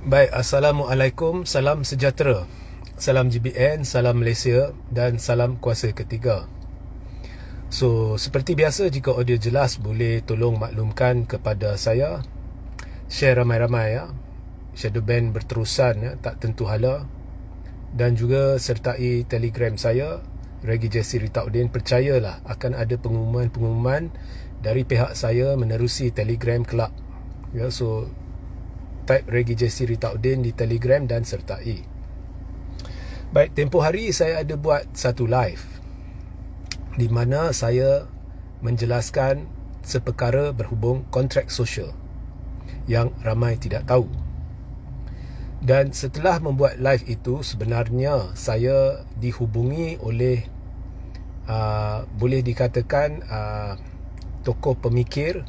Baik, Assalamualaikum, salam sejahtera, salam GBN, salam Malaysia dan salam kuasa ketiga. So, seperti biasa, jika audio jelas boleh tolong maklumkan kepada saya. Share ramai-ramai ya. Shadow ban berterusan ya, tak tentu hala. Dan juga sertai Telegram saya, Regi Jesse Ritaudin. Percayalah akan ada pengumuman-pengumuman dari pihak saya menerusi Telegram kelak. Ya, so type Regi Jesse Ritaudin di Telegram dan sertai. Baik, tempoh hari saya ada buat satu live di mana saya menjelaskan seperkara berhubung kontrak sosial yang ramai tidak tahu. Dan setelah membuat live itu, sebenarnya saya dihubungi oleh boleh dikatakan tokoh pemikir,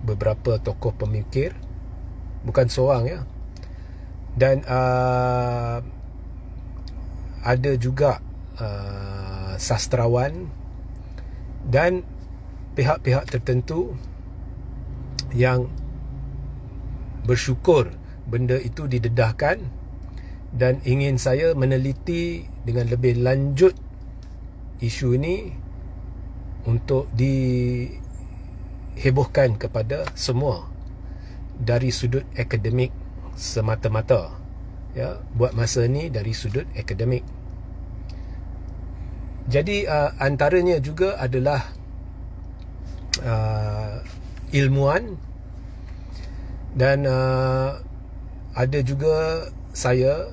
beberapa tokoh pemikir, bukan seorang ya. Dan ada juga sastrawan dan pihak-pihak tertentu yang bersyukur benda itu didedahkan dan ingin saya meneliti dengan lebih lanjut isu ini untuk dihebohkan kepada semua dari sudut akademik semata-mata ya, buat masa ni dari sudut akademik. Jadi antaranya juga adalah ilmuwan dan ada juga saya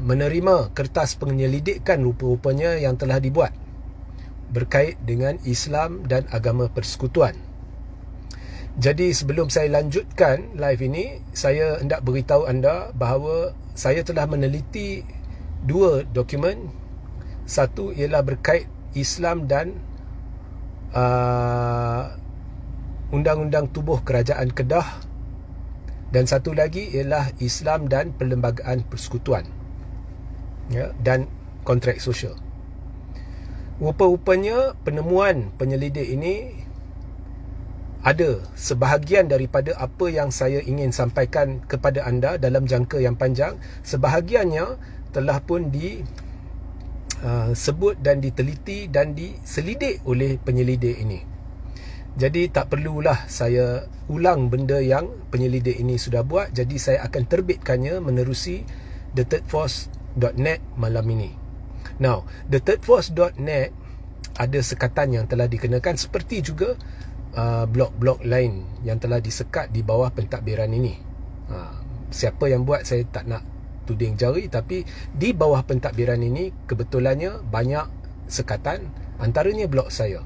menerima kertas penyelidikan rupa-rupanya yang telah dibuat berkait dengan Islam dan agama persekutuan. Jadi sebelum saya lanjutkan live ini, saya hendak beritahu anda bahawa saya telah meneliti dua dokumen. Satu ialah berkait Islam dan Undang-Undang Tubuh Kerajaan Kedah, dan satu lagi ialah Islam dan Perlembagaan Persekutuan ya, dan kontrak sosial. Rupa-rupanya penemuan penyelidik ini ada sebahagian daripada apa yang saya ingin sampaikan kepada anda dalam jangka yang panjang. Sebahagiannya telah pun disebut dan diteliti dan diselidik oleh penyelidik ini. Jadi tak perlulah saya ulang benda yang penyelidik ini sudah buat. Jadi saya akan terbitkannya menerusi thethirdforce.net malam ini. Now, thethirdforce.net ada sekatan yang telah dikenakan, seperti juga blog-blog lain yang telah disekat di bawah pentadbiran ini. Siapa yang buat saya tak nak tuding jari, tapi di bawah pentadbiran ini kebetulannya banyak sekatan, antaranya blog saya.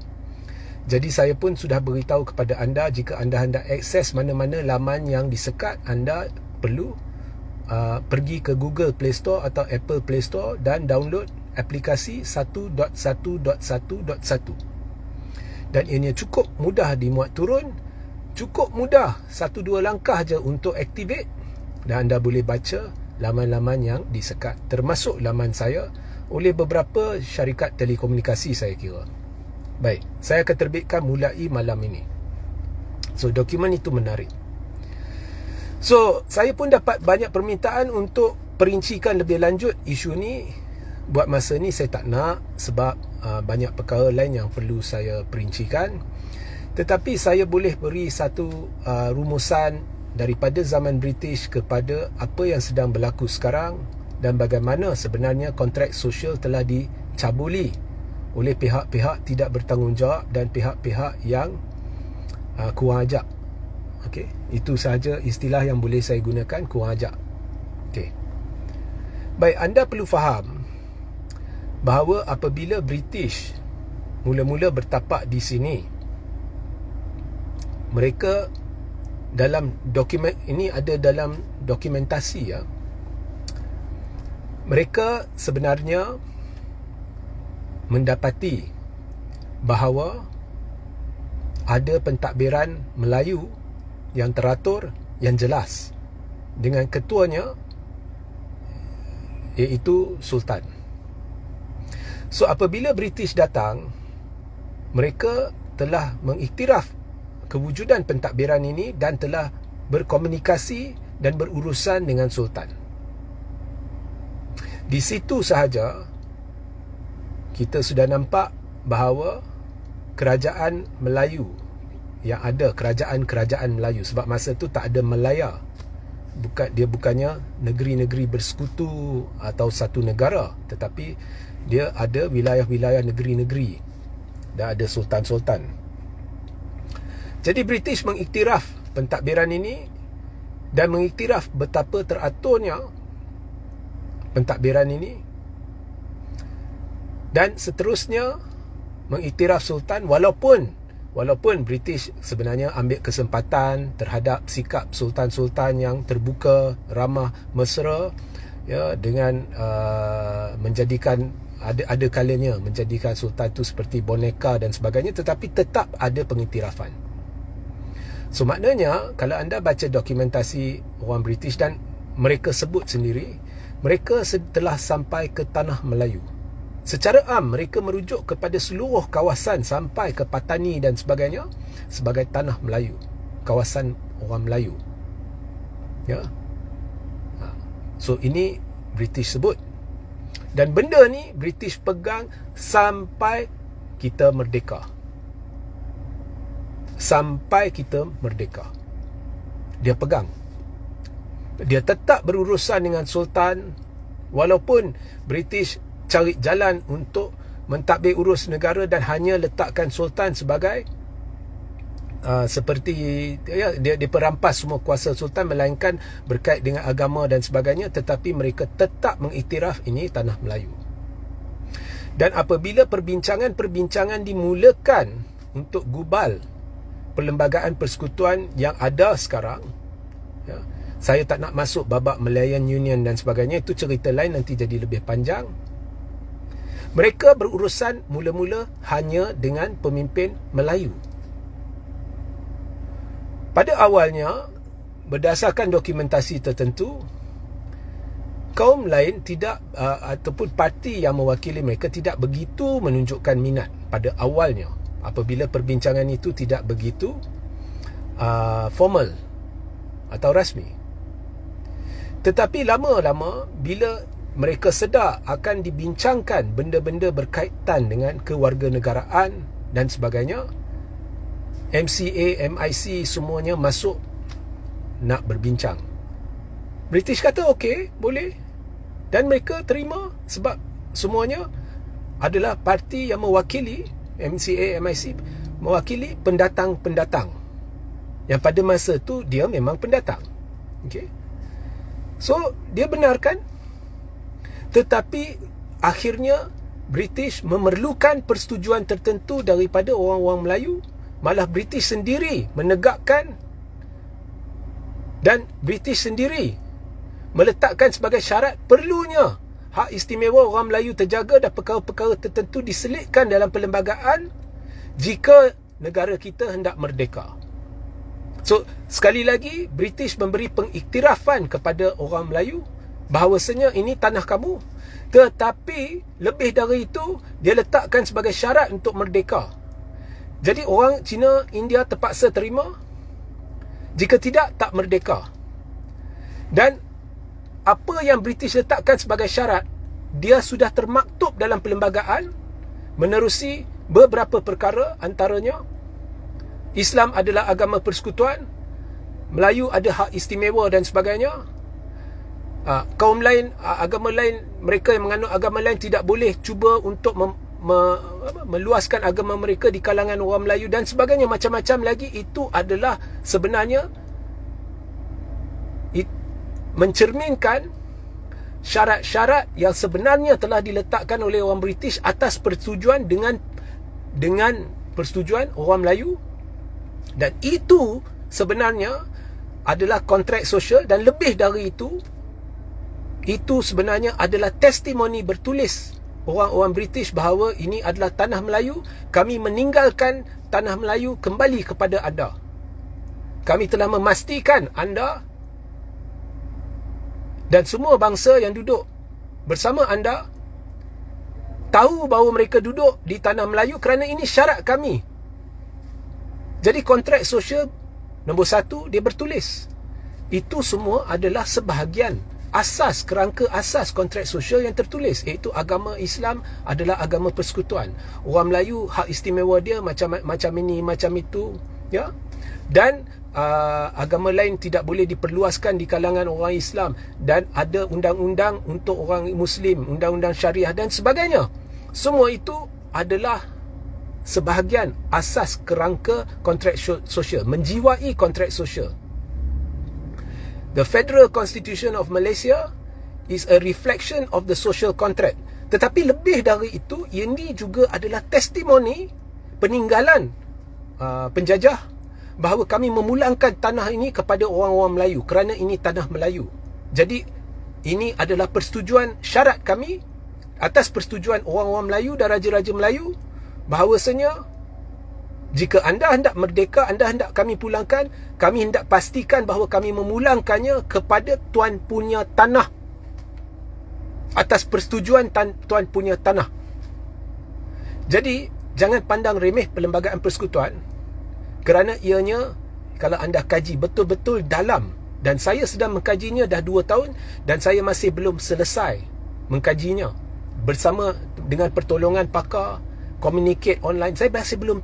Jadi saya pun sudah beritahu kepada anda, jika anda hendak akses mana-mana laman yang disekat, anda perlu pergi ke Google Play Store atau Apple Play Store dan download aplikasi 1.1.1.1. Dan ianya cukup mudah dimuat turun, cukup mudah, 1-2 langkah je untuk activate, dan anda boleh baca laman-laman yang disekat, termasuk laman saya oleh beberapa syarikat telekomunikasi saya kira. Baik, saya akan terbitkan mulai malam ini. So, dokumen itu menarik. So, saya pun dapat banyak permintaan untuk perincikan lebih lanjut isu ni. Buat masa ni saya tak nak, sebab banyak perkara lain yang perlu saya perincikan. Tetapi saya boleh beri satu rumusan daripada zaman British kepada apa yang sedang berlaku sekarang dan bagaimana sebenarnya kontrak sosial telah dicabuli oleh pihak-pihak tidak bertanggungjawab dan pihak-pihak yang kurang ajak. Okey, itu sahaja istilah yang boleh saya gunakan, kurang ajak. Okey. Baik, anda perlu faham bahawa apabila British mula-mula bertapak di sini, mereka dalam dokumen ini, ada dalam dokumentasi ya, mereka sebenarnya mendapati bahawa ada pentadbiran Melayu yang teratur, yang jelas, dengan ketuanya iaitu Sultan. So apabila British datang, mereka telah mengiktiraf kewujudan pentadbiran ini dan telah berkomunikasi dan berurusan dengan sultan. Di situ sahaja kita sudah nampak bahawa kerajaan Melayu yang ada, kerajaan-kerajaan Melayu, sebab masa tu tak ada Melaya. Dia bukannya negeri-negeri bersekutu atau satu negara, tetapi dia ada wilayah-wilayah negeri-negeri dan ada sultan-sultan. Jadi British mengiktiraf pentadbiran ini dan mengiktiraf betapa teraturnya pentadbiran ini, dan seterusnya mengiktiraf sultan, walaupun British sebenarnya ambil kesempatan terhadap sikap sultan-sultan yang terbuka, ramah, mesra, ya, dengan menjadikan ada kalanya menjadikan sultan itu seperti boneka dan sebagainya, tetapi tetap ada pengiktirafan. So maknanya kalau anda baca dokumentasi orang British, dan mereka sebut sendiri, mereka telah sampai ke tanah Melayu. Secara am, mereka merujuk kepada seluruh kawasan sampai ke Patani dan sebagainya sebagai tanah Melayu, kawasan orang Melayu. Ya. So ini British sebut. Dan benda ni British pegang sampai kita merdeka. Sampai kita merdeka. Dia pegang. Dia tetap berurusan dengan sultan, walaupun British cari jalan untuk mentadbir urus negara dan hanya letakkan sultan sebagai seperti ya, dia perampas semua kuasa sultan, melainkan berkait dengan agama dan sebagainya, tetapi mereka tetap mengiktiraf ini tanah Melayu. Dan apabila perbincangan dimulakan untuk gubal perlembagaan persekutuan yang ada sekarang, ya, saya tak nak masuk babak Malayan Union dan sebagainya, itu cerita lain, nanti jadi lebih panjang. Mereka berurusan mula-mula hanya dengan pemimpin Melayu. Pada awalnya, berdasarkan dokumentasi tertentu, kaum lain tidak ataupun parti yang mewakili mereka tidak begitu menunjukkan minat pada awalnya, apabila perbincangan itu tidak begitu formal atau rasmi. Tetapi lama-lama, bila mereka sedar akan dibincangkan benda-benda berkaitan dengan kewarganegaraan dan sebagainya, MCA, MIC semuanya masuk nak berbincang. British kata okey, boleh. Dan mereka terima sebab semuanya adalah parti yang mewakili, MCA, MIC mewakili pendatang-pendatang yang pada masa tu dia memang pendatang. Okey. So dia benarkan. Tetapi akhirnya British memerlukan persetujuan tertentu daripada orang-orang Melayu. Malah British sendiri menegakkan dan British sendiri meletakkan sebagai syarat perlunya hak istimewa orang Melayu terjaga dan perkara-perkara tertentu diselitkan dalam perlembagaan jika negara kita hendak merdeka. So sekali lagi British memberi pengiktirafan kepada orang Melayu bahawasanya ini tanah kamu, tetapi lebih dari itu dia letakkan sebagai syarat untuk merdeka. Jadi orang Cina, India terpaksa terima, jika tidak, tak merdeka. Dan apa yang British letakkan sebagai syarat, dia sudah termaktub dalam perlembagaan menerusi beberapa perkara, antaranya Islam adalah agama persekutuan, Melayu ada hak istimewa dan sebagainya. Kaum lain, agama lain, mereka yang menganut agama lain tidak boleh cuba untuk meluaskan agama mereka di kalangan orang Melayu dan sebagainya, macam-macam lagi. Itu adalah sebenarnya mencerminkan syarat-syarat yang sebenarnya telah diletakkan oleh orang British atas persetujuan dengan persetujuan orang Melayu, dan itu sebenarnya adalah kontrak sosial. Dan lebih dari itu sebenarnya adalah testimoni bertulis orang-orang British bahawa ini adalah tanah Melayu, kami meninggalkan tanah Melayu kembali kepada anda. Kami telah memastikan anda dan semua bangsa yang duduk bersama anda tahu bahawa mereka duduk di tanah Melayu kerana ini syarat kami. Jadi kontrak sosial nombor 1 dia bertulis. Itu semua adalah sebahagian asas, kerangka asas kontrak sosial yang tertulis, iaitu agama Islam adalah agama persekutuan. Orang Melayu hak istimewa dia macam ini, macam itu, ya. Dan agama lain tidak boleh diperluaskan di kalangan orang Islam, dan ada undang-undang untuk orang Muslim, undang-undang syariah dan sebagainya. Semua itu adalah sebahagian asas kerangka kontrak sosial, menjiwai kontrak sosial. The Federal Constitution of Malaysia is a reflection of the social contract. Tetapi lebih dari itu, ini juga adalah testimoni peninggalan penjajah bahawa kami memulangkan tanah ini kepada orang-orang Melayu kerana ini tanah Melayu. Jadi ini adalah persetujuan syarat kami, atas persetujuan orang-orang Melayu dan Raja-Raja Melayu, bahawasanya jika anda hendak merdeka, anda hendak kami pulangkan, kami hendak pastikan bahawa kami memulangkannya kepada tuan punya tanah, atas persetujuan tuan punya tanah. Jadi jangan pandang remeh Perlembagaan Persekutuan, kerana ianya kalau anda kaji betul-betul dalam, dan saya sedang mengkajinya dah 2 tahun dan saya masih belum selesai mengkajinya bersama dengan pertolongan pakar communicate online. Saya masih belum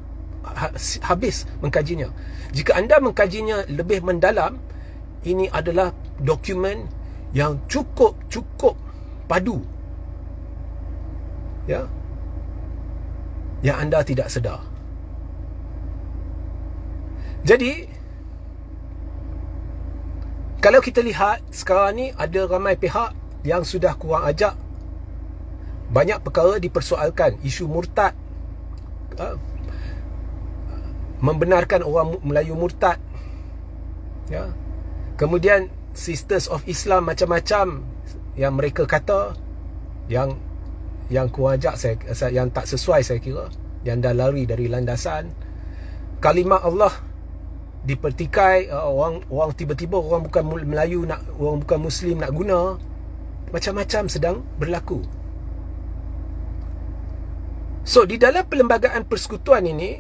habis mengkajinya. Jika anda mengkajinya lebih mendalam, ini adalah dokumen yang cukup padu, ya, yang anda tidak sedar. Jadi kalau kita lihat sekarang ni, ada ramai pihak yang sudah kurang ajak. Banyak perkara dipersoalkan, isu murtad, membenarkan orang Melayu murtad, ya. Kemudian Sisters of Islam macam-macam yang mereka kata yang kurang ajak, yang tak sesuai, saya kira, yang dah lari dari landasan. Kalimah Allah dipertikai, orang tiba-tiba orang bukan Melayu nak, orang bukan Muslim nak guna. Macam-macam sedang berlaku. So di dalam Perlembagaan Persekutuan ini,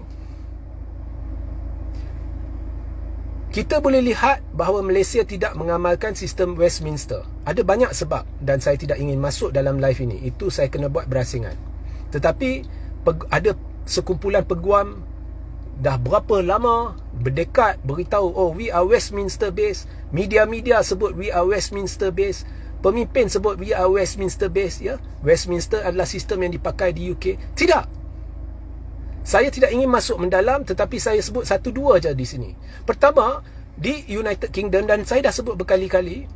kita boleh lihat bahawa Malaysia tidak mengamalkan sistem Westminster. Ada banyak sebab dan saya tidak ingin masuk dalam live ini. Itu saya kena buat berasingan. Tetapi ada sekumpulan peguam dah berapa lama berdekat beritahu, oh, we are Westminster based. Media-media sebut we are Westminster based. Pemimpin sebut we are Westminster based, ya. Westminster adalah sistem yang dipakai di UK. Tidak. Saya tidak ingin masuk mendalam, tetapi saya sebut 1-2 aja di sini. Pertama, di United Kingdom, dan saya dah sebut berkali-kali,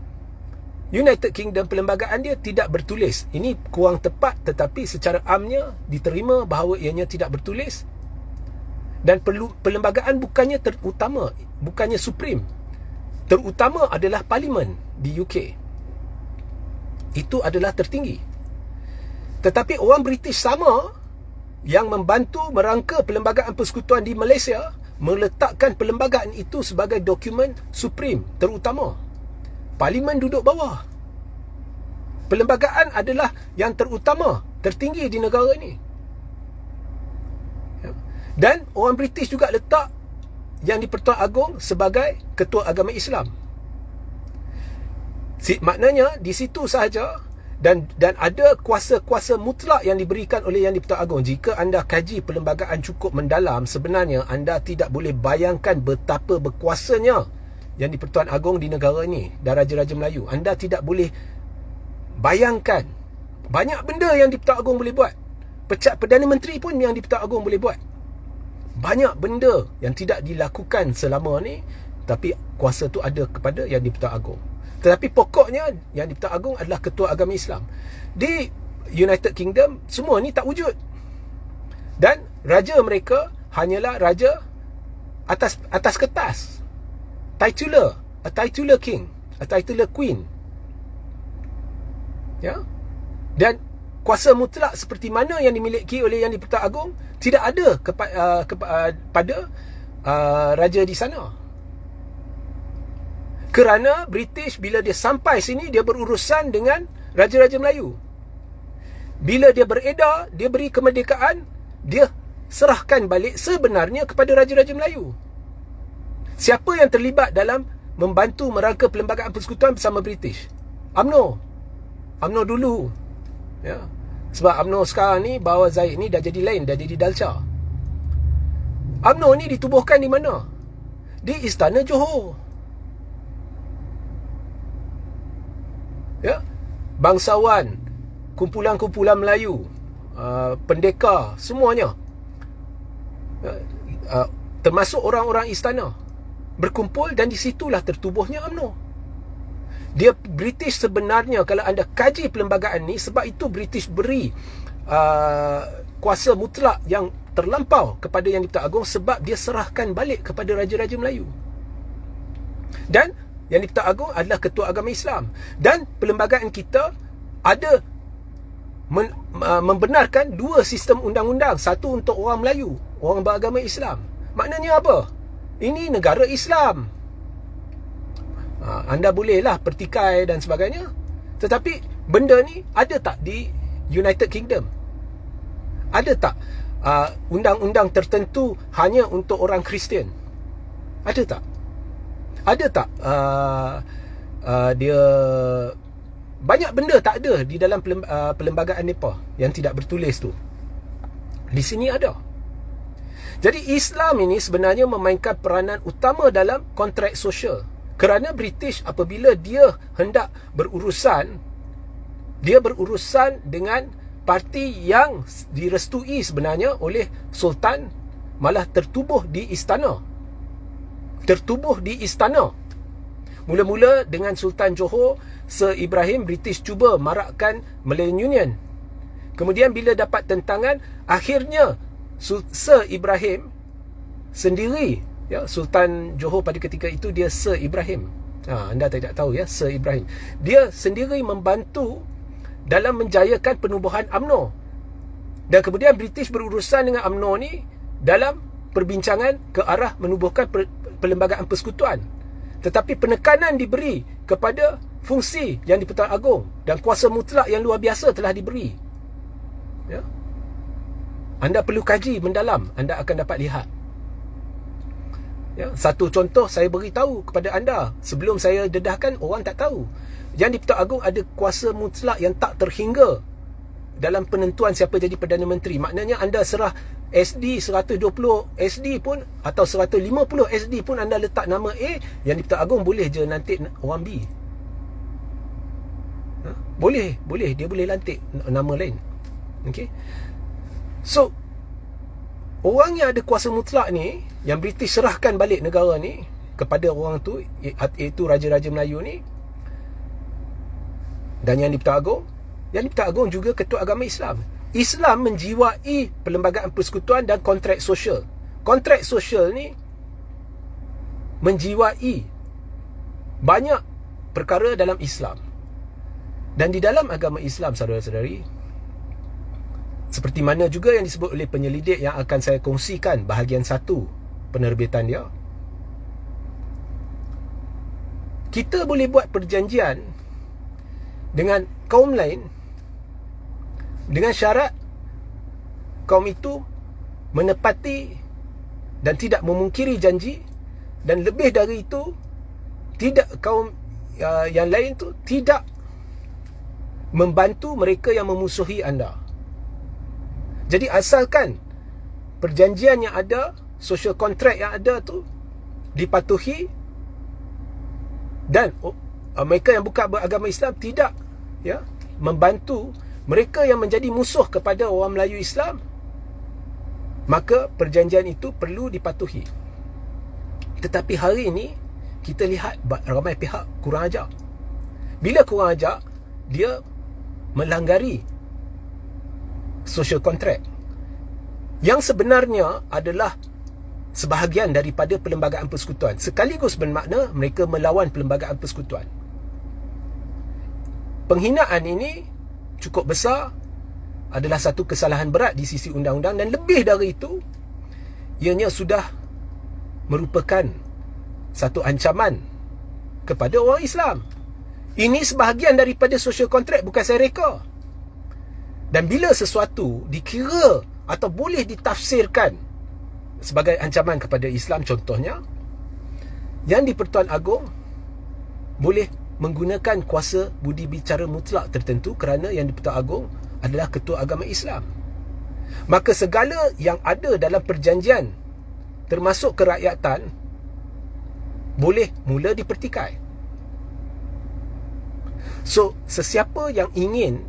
United Kingdom perlembagaan dia tidak bertulis. Ini kurang tepat, tetapi secara amnya diterima bahawa ianya tidak bertulis. Dan perlembagaan bukannya terutama, bukannya supreme. Terutama adalah parlimen di UK. Itu adalah tertinggi. Tetapi orang British sama yang membantu merangka Perlembagaan Persekutuan di Malaysia meletakkan perlembagaan itu sebagai dokumen supreme, terutama. Parlimen duduk bawah. Perlembagaan adalah yang terutama, tertinggi di negara ini. Dan orang British juga letak Yang di-Pertuan Agong sebagai Ketua Agama Islam. Maknanya di situ sahaja. Dan ada kuasa-kuasa mutlak yang diberikan oleh Yang di-Pertuan Agong. Jika anda kaji perlembagaan cukup mendalam, sebenarnya anda tidak boleh bayangkan betapa berkuasanya Yang di-Pertuan Agong di negara ini dan Raja-Raja Melayu. Anda tidak boleh bayangkan. Banyak benda Yang di-Pertuan Agong boleh buat. Pecat Perdana Menteri pun Yang di-Pertuan Agong boleh buat. Banyak benda yang tidak dilakukan selama ni, tapi kuasa tu ada kepada Yang di-Pertuan Agong. Tetapi pokoknya Yang di-Pertuan Agong adalah Ketua Agama Islam. Di United Kingdom semua ni tak wujud. Dan raja mereka hanyalah raja atas kertas. Titular, a titular king, a titular queen. Ya. Dan kuasa mutlak seperti mana yang dimiliki oleh Yang di-Pertuan Agong tidak ada kepada raja di sana. Kerana British bila dia sampai sini, dia berurusan dengan Raja-Raja Melayu. Bila dia beredar, dia beri kemerdekaan, dia serahkan balik sebenarnya kepada Raja-Raja Melayu. Siapa yang terlibat dalam membantu merangka Perlembagaan Persekutuan bersama British? UMNO dulu, ya. Sebab UMNO sekarang ni bawah Zahid ni dah jadi lain, dah jadi Dalca. UMNO ni ditubuhkan di mana? Di Istana Johor, ya. Bangsawan, kumpulan-kumpulan Melayu, pendekar, semuanya, termasuk orang-orang istana, berkumpul, dan di situlah tertubuhnya UMNO. Dia British sebenarnya, kalau anda kaji perlembagaan ni, sebab itu British beri kuasa mutlak yang terlampau kepada Yang di-Pertuan Agong, sebab dia serahkan balik kepada Raja-Raja Melayu. Dan Yang di-Pertuan Agong adalah ketua agama Islam. Dan perlembagaan kita ada membenarkan dua sistem undang-undang. Satu untuk orang Melayu, orang beragama Islam. Maknanya apa? Ini negara Islam. Anda bolehlah pertikai dan sebagainya, tetapi benda ni ada tak di United Kingdom? Ada tak undang-undang tertentu hanya untuk orang Kristian? Ada tak? Ada tak dia banyak benda tak ada di dalam perlembagaan mereka yang tidak bertulis tu. Di sini ada. Jadi Islam ini sebenarnya memainkan peranan utama dalam kontrak sosial. Kerana British apabila dia hendak berurusan, dia berurusan dengan parti yang direstui sebenarnya oleh Sultan, malah tertubuh di istana. Mula-mula dengan Sultan Johor, Sir Ibrahim, British cuba marakkan Malayan Union. Kemudian bila dapat tentangan, akhirnya Sir Ibrahim sendiri, ya, Sultan Johor pada ketika itu dia Sir Ibrahim. Anda tidak tahu, ya, Sir Ibrahim. Dia sendiri membantu dalam menjayakan penubuhan UMNO. Dan kemudian British berurusan dengan UMNO ni dalam perbincangan ke arah menubuhkan Perlembagaan Persekutuan. Tetapi penekanan diberi kepada fungsi Yang di-Pertuan Agong, dan kuasa mutlak yang luar biasa telah diberi. Ya. Anda perlu kaji mendalam, anda akan dapat lihat. Ya, satu contoh saya beritahu kepada anda, sebelum saya dedahkan, orang tak tahu. Yang di-Pertuan Agong ada kuasa mutlak yang tak terhingga dalam penentuan siapa jadi Perdana Menteri. Maknanya anda serah SD 120 SD pun atau 150 SD pun, anda letak nama A, Yang di-Pertuan Agong boleh je lantik orang B. Boleh, dia boleh lantik nama lain. Okey. So, orang yang ada kuasa mutlak ni, yang British serahkan balik negara ni kepada orang tu, iaitu Raja-Raja Melayu ni, dan Yang di-Pertuan Agong. Yang di-Pertuan Agong juga ketua agama Islam. Islam menjiwai Perlembagaan Persekutuan dan kontrak sosial. Kontrak sosial ni menjiwai banyak perkara dalam Islam. Dan di dalam agama Islam, saudara-saudari, seperti mana juga yang disebut oleh penyelidik yang akan saya kongsikan bahagian 1 penerbitan dia, kita boleh buat perjanjian dengan kaum lain dengan syarat kaum itu menepati dan tidak memungkiri janji, dan lebih dari itu, tidak kaum yang lain tu tidak membantu mereka yang memusuhi anda. Jadi asalkan perjanjian yang ada, social contract yang ada tu dipatuhi, dan mereka yang bukan beragama Islam tidak, ya, membantu mereka yang menjadi musuh kepada orang Melayu Islam, maka perjanjian itu perlu dipatuhi. Tetapi hari ini kita lihat ramai pihak kurang ajar. Bila kurang ajar, dia melanggari social contract yang sebenarnya adalah sebahagian daripada Perlembagaan Persekutuan, sekaligus bermakna mereka melawan Perlembagaan Persekutuan. Penghinaan ini cukup besar, adalah satu kesalahan berat di sisi undang-undang, dan lebih dari itu, ianya sudah merupakan satu ancaman kepada orang Islam. Ini sebahagian daripada social contract, bukan saya reka. Dan bila sesuatu dikira atau boleh ditafsirkan sebagai ancaman kepada Islam, contohnya Yang di-Pertuan Agong boleh menggunakan kuasa budi bicara mutlak tertentu kerana Yang di-Pertuan Agong adalah ketua agama Islam. Maka segala yang ada dalam perjanjian termasuk kerakyatan boleh mula dipertikai. So, sesiapa yang ingin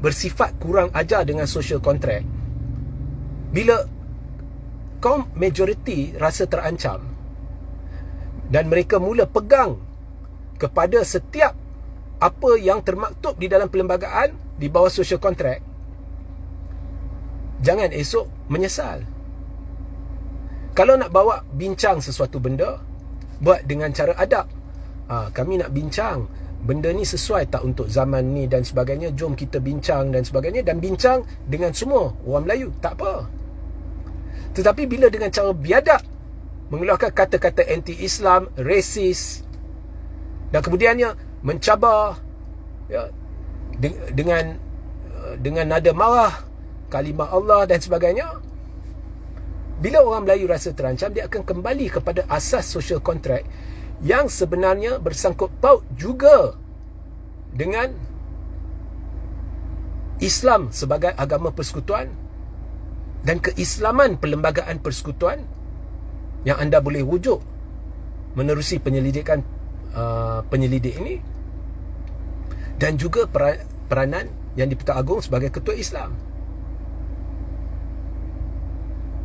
bersifat kurang ajar dengan social contract, bila kaum majoriti rasa terancam dan mereka mula pegang kepada setiap apa yang termaktub di dalam perlembagaan di bawah social contract, jangan esok menyesal. Kalau nak bawa bincang sesuatu benda, buat dengan cara adab. Kami nak bincang, benda ni sesuai tak untuk zaman ni dan sebagainya, jom kita bincang dan sebagainya. Dan bincang dengan semua orang Melayu, tak apa. Tetapi bila dengan cara biadab mengeluarkan kata-kata anti-Islam, rasis, dan kemudiannya mencabar, ya, dengan nada marah, kalimah Allah dan sebagainya, bila orang Melayu rasa terancam, dia akan kembali kepada asas social contract yang sebenarnya bersangkut paut juga dengan Islam sebagai agama persekutuan dan keislaman perlembagaan persekutuan yang anda boleh rujuk menerusi penyelidikan penyelidik ini, dan juga peranan Yang di-Pertuan Agong sebagai ketua Islam.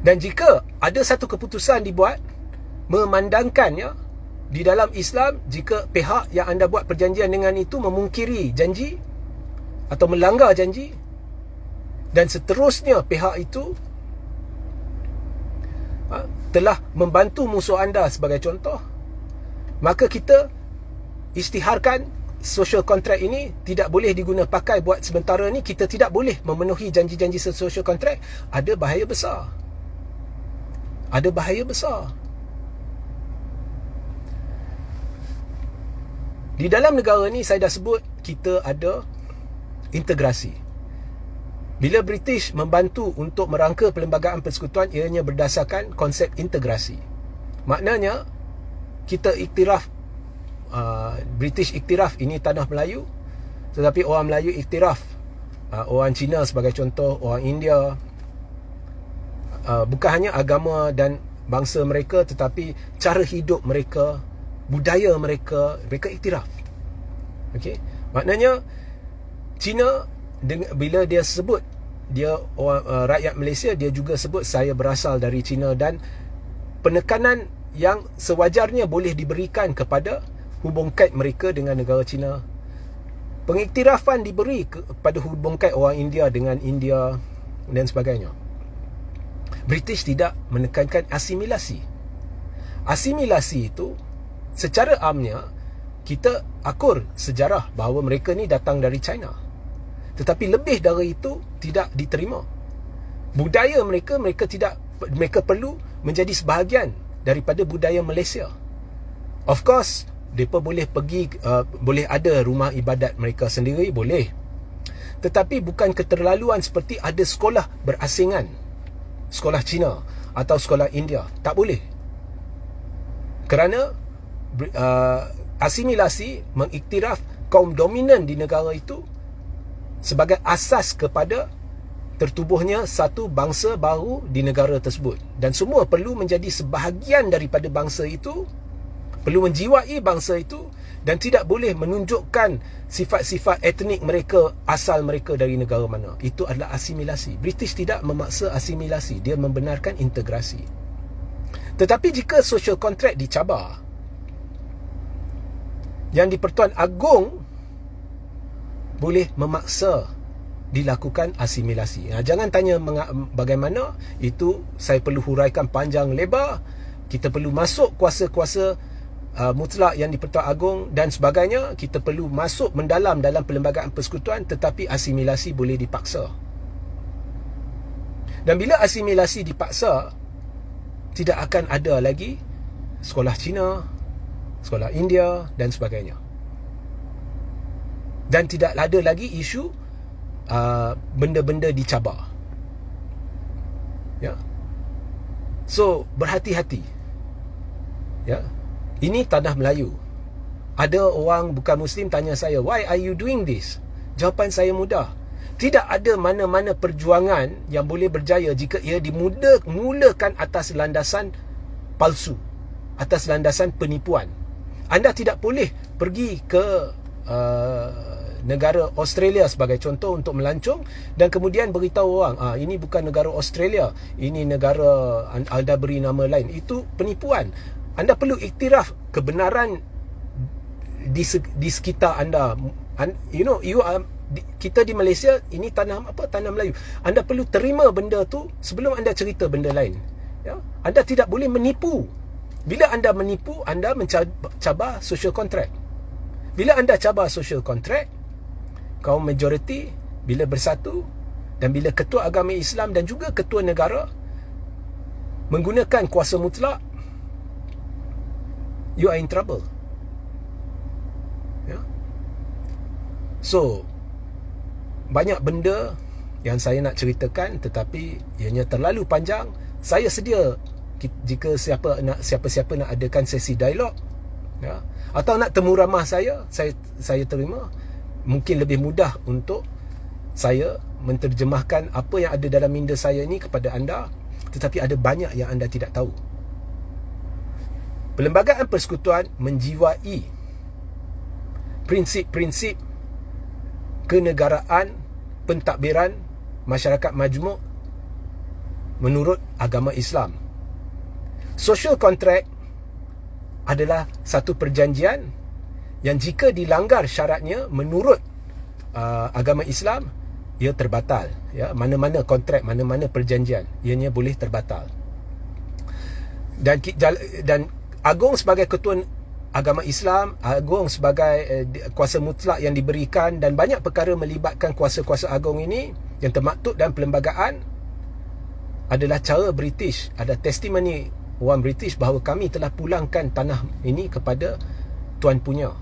Dan jika ada satu keputusan dibuat memandangkannya di dalam Islam, jika pihak yang anda buat perjanjian dengan itu memungkiri janji atau melanggar janji, dan seterusnya pihak itu telah membantu musuh anda sebagai contoh, maka kita isytiharkan social contract ini tidak boleh diguna pakai buat sementara ni. Kita tidak boleh memenuhi janji-janji social contract. Ada bahaya besar. Ada bahaya besar. Di dalam negara ni saya dah sebut kita ada integrasi. Bila British membantu untuk merangka perlembagaan persekutuan, ianya berdasarkan konsep integrasi. Maknanya kita iktiraf, British iktiraf ini tanah Melayu, tetapi orang Melayu iktiraf orang Cina sebagai contoh, orang India. Bukan hanya agama dan bangsa mereka, tetapi cara hidup mereka, budaya mereka, mereka iktiraf. Okey, maknanya Cina bila dia sebut dia orang rakyat Malaysia, dia juga sebut saya berasal dari Cina, dan penekanan yang sewajarnya boleh diberikan kepada hubung kait mereka dengan negara China. Pengiktirafan diberi kepada hubung kait orang India dengan India dan sebagainya. British tidak menekankan asimilasi. Asimilasi itu secara amnya kita akur sejarah bahawa mereka ni datang dari China. Tetapi lebih dari itu tidak diterima. Budaya mereka mereka perlu menjadi sebahagian daripada budaya Malaysia. Of course, mereka boleh pergi, boleh ada rumah ibadat mereka sendiri, boleh. Tetapi bukan keterlaluan seperti ada sekolah berasingan, sekolah Cina atau sekolah India. Tak boleh. Kerana asimilasi mengiktiraf kaum dominan di negara itu sebagai asas kepada tertubuhnya satu bangsa baru di negara tersebut. Dan semua perlu menjadi sebahagian daripada bangsa itu, perlu menjiwai bangsa itu, dan tidak boleh menunjukkan sifat-sifat etnik mereka, asal mereka dari negara mana. Itu adalah asimilasi. British tidak memaksa asimilasi, dia membenarkan integrasi. Tetapi jika social contract dicabar, Yang di-Pertuan Agong boleh memaksa dilakukan asimilasi. Jangan tanya bagaimana, itu saya perlu huraikan panjang lebar. Kita perlu masuk kuasa-kuasa mutlak yang di-Pertuan Agong dan sebagainya. Kita perlu masuk mendalam dalam perlembagaan persekutuan, tetapi asimilasi boleh dipaksa. Dan bila asimilasi dipaksa, tidak akan ada lagi sekolah Cina, sekolah India dan sebagainya. Dan tidak ada lagi isu benda-benda dicabar. Ya. So, berhati-hati. Ya. Ini tanah Melayu. Ada orang bukan Muslim tanya saya, why are you doing this? Jawapan saya mudah. Tidak ada mana-mana perjuangan yang boleh berjaya jika ia dimulakan atas landasan palsu, atas landasan penipuan. Anda tidak boleh pergi ke negara Australia sebagai contoh untuk melancong dan kemudian beritahu orang, ini bukan negara Australia, ini negara anda beri nama lain. Itu penipuan. Anda perlu iktiraf kebenaran di sekitar anda. Kita di Malaysia, ini tanah Melayu. Anda perlu terima benda tu sebelum anda cerita benda lain, ya? Anda tidak boleh menipu. Bila anda menipu, anda mencabar social contract. Bila anda cabar social contract, kaum majoriti bila bersatu dan bila ketua agama Islam dan juga ketua negara menggunakan kuasa mutlak, you are in trouble, ya? So banyak benda yang saya nak ceritakan, tetapi ianya terlalu panjang. Saya sedia jika siapa-siapa nak adakan sesi dialog, ya, atau nak temu ramah saya terima. Mungkin lebih mudah untuk saya menterjemahkan apa yang ada dalam minda saya ini kepada anda, tetapi ada banyak yang anda tidak tahu. Perlembagaan Persekutuan menjiwai prinsip-prinsip kenegaraan, pentadbiran masyarakat majmuk menurut agama Islam. Social contract adalah satu perjanjian yang jika dilanggar syaratnya menurut agama Islam, ia terbatal, ya. Mana-mana kontrak, mana-mana perjanjian, ianya boleh terbatal. Dan Agong sebagai ketua agama Islam, Agong sebagai kuasa mutlak yang diberikan, dan banyak perkara melibatkan kuasa-kuasa Agong ini yang termaktub dalam perlembagaan adalah cara British, ada testimoni orang British bahawa kami telah pulangkan tanah ini kepada tuan punya,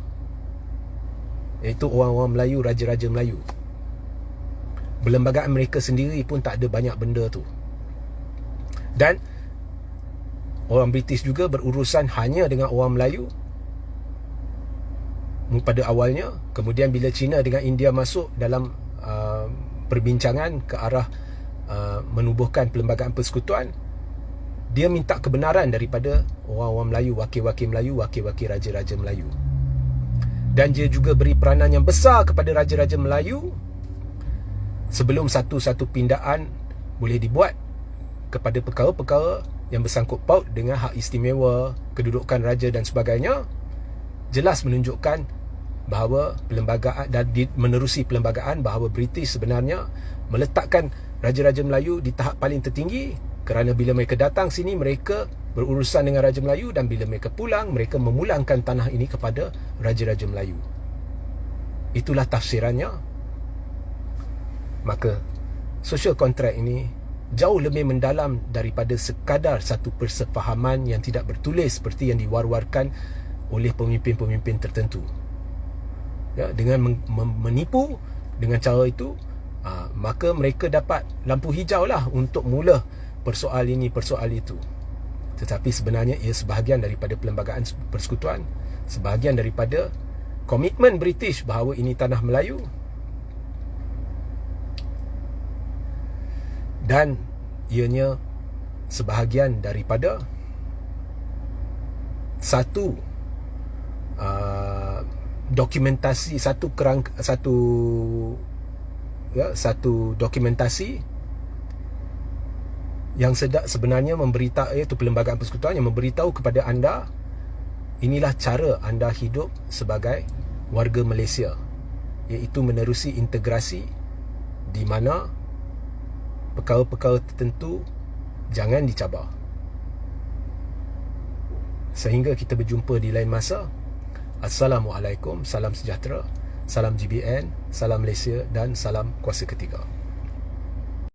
iaitu orang-orang Melayu, raja-raja Melayu. Perlembagaan mereka sendiri pun tak ada banyak benda tu. Dan orang British juga berurusan hanya dengan orang Melayu pada awalnya. Kemudian bila China dengan India masuk dalam perbincangan ke arah menubuhkan Perlembagaan Persekutuan, dia minta kebenaran daripada orang-orang Melayu, wakil-wakil Melayu, wakil-wakil raja-raja Melayu. Dan dia juga beri peranan yang besar kepada raja-raja Melayu sebelum satu-satu pindaan boleh dibuat kepada perkara-perkara yang bersangkut paut dengan hak istimewa, kedudukan raja dan sebagainya. Jelas menunjukkan bahawa perlembagaan, dan menerusi perlembagaan, bahawa British sebenarnya meletakkan raja-raja Melayu di tahap paling tertinggi, kerana bila mereka datang sini mereka berurusan dengan Raja Melayu, dan bila mereka pulang mereka memulangkan tanah ini kepada raja-raja Melayu. Itulah tafsirannya. Maka social contract ini jauh lebih mendalam daripada sekadar satu persefahaman yang tidak bertulis seperti yang diwar-warkan oleh pemimpin-pemimpin tertentu, ya. Dengan menipu dengan cara itu, maka mereka dapat lampu hijau lah untuk mula persoal ini, persoal itu. Tetapi sebenarnya ia sebahagian daripada Perlembagaan Persekutuan, sebahagian daripada komitmen British bahawa ini tanah Melayu, dan ianya sebahagian daripada satu dokumentasi, satu dokumentasi yang sebenarnya memberitahu, iaitu Perlembagaan Persekutuan yang memberitahu kepada anda, inilah cara anda hidup sebagai warga Malaysia, iaitu menerusi integrasi di mana perkara-perkara tertentu jangan dicabar. Sehingga kita berjumpa di lain masa. Assalamualaikum, salam sejahtera, salam GBN, salam Malaysia dan salam kuasa ketiga.